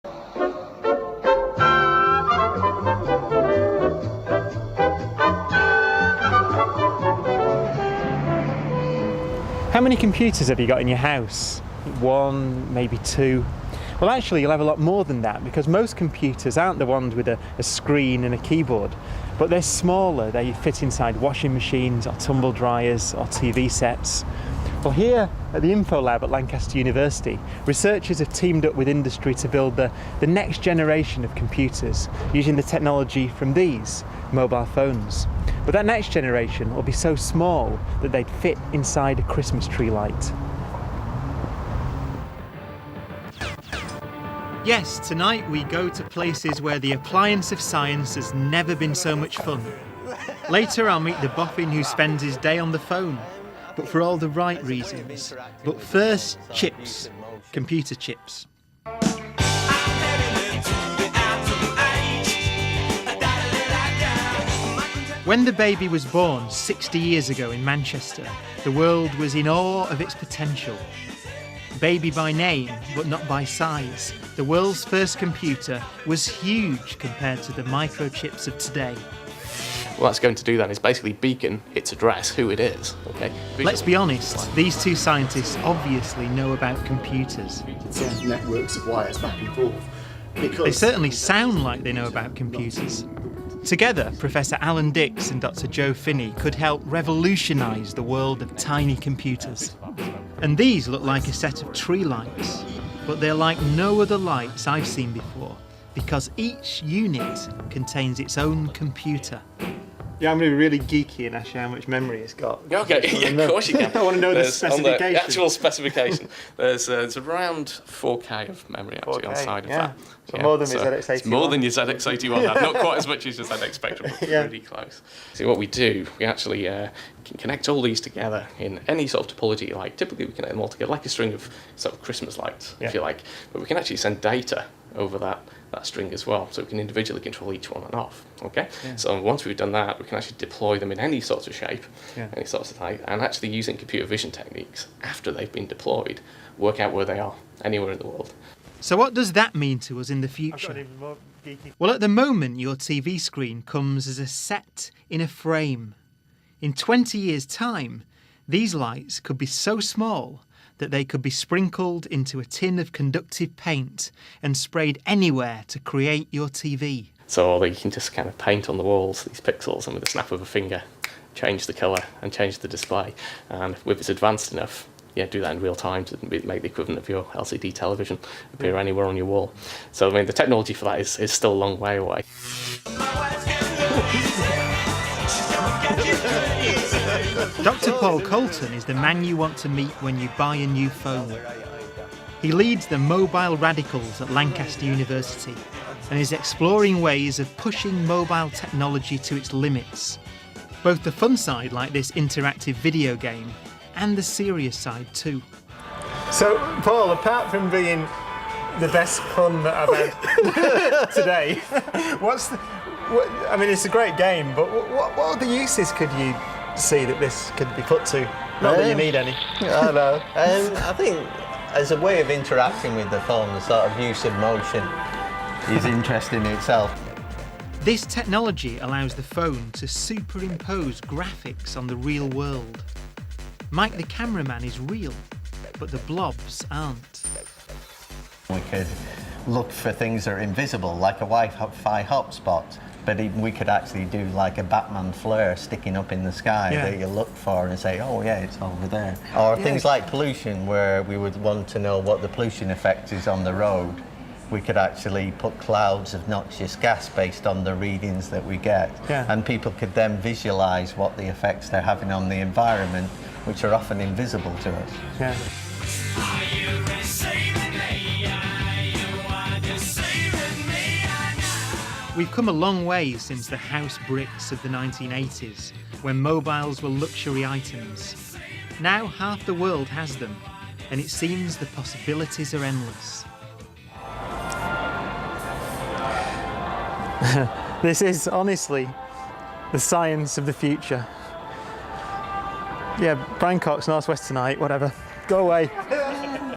How many computers have you got in your house? One, maybe two? Well, actually, you'll have a lot more than that, because most computers aren't the ones with a screen and a keyboard, but they're smaller. They fit inside washing machines or tumble dryers or TV sets. Well, here at the Info Lab at Lancaster University, researchers have teamed up with industry to build the next generation of computers using the technology from these mobile phones. But that next generation will be so small that they'd fit inside a Christmas tree light. Yes, tonight we go to places where the appliance of science has never been so much fun. Later I'll meet the boffin who spends his day on the phone, but for all the right reasons. But first, chips. Computer chips. When the baby was born 60 years ago in Manchester, the world was in awe of its potential. Baby by name, but not by size, the world's first computer was huge compared to the microchips of today. What that's going to do then is basically beacon its address, who it is. Okay. Let's be honest, these two scientists obviously know about computers. Networks of wires back and forth. Because They certainly sound like they know about computers. Together, Professor Alan Dix and Dr. Joe Finney could help revolutionise the world of tiny computers. And these look like a set of tree lights, but they're like no other lights I've seen before, because each unit contains its own computer. Yeah, I'm going to be really geeky and ask you how much memory it's got. Okay, yeah, of course you can. I want to know the On specification. the actual specification, there's around 4K of memory actually on 4K, side of yeah. that. So more than my ZX81. It's more than your ZX81 had. Not quite as much as your ZX Spectrum, but Yeah. really close. See, what we do, we actually can connect all these together in any sort of topology you like. Typically, we connect them all together like a string of sort of Christmas lights, if you like. But we can actually send data over that string as well, so we can individually control each one and off. Okay. Yeah. So once we've done that, we can actually deploy them in any sort of shape, Yeah. any sort of type, and actually using computer vision techniques after they've been deployed, work out where they are anywhere in the world. So what does that mean to us in the future? Well, at the moment, your TV screen comes as a set in a frame. In 20 years' time, these lights could be so small that they could be sprinkled into a tin of conductive paint and sprayed anywhere to create your TV. So you can just kind of paint on the walls these pixels, and with a snap of a finger, change the colour and change the display. And if it's advanced enough, do that in real time to make the equivalent of your LCD television appear anywhere on your wall. So I mean, the technology for that is still a long way away. Dr. Paul Colton is the man you want to meet when you buy a new phone. He leads the Mobile Radicals at Lancaster University and is exploring ways of pushing mobile technology to its limits. Both the fun side, like this interactive video game, and the serious side too. So, Paul, apart from being the best fun that I've had today, I mean, it's a great game, but what other uses could you see that this could be put to? Not that you need any. I know. I think as a way of interacting with the phone, the sort of use of motion is interesting in itself. This technology allows the phone to superimpose graphics on the real world. Mike the cameraman is real, but the blobs aren't. We could look for things that are invisible, like a Wi-Fi hotspot, but we could actually do like a Batman flare sticking up in the sky that you look for and say, oh yeah, it's over there. Or things like pollution, where we would want to know what the pollution effect is on the road. We could actually put clouds of noxious gas based on the readings that we get. And people could then visualise what the effects they're having on the environment, which are often invisible to us. We've come a long way since the house bricks of the 1980s, when mobiles were luxury items. Now half the world has them, and it seems the possibilities are endless. This is honestly the science of the future. Yeah, Brian Cox, Northwest Tonight, whatever. Go away.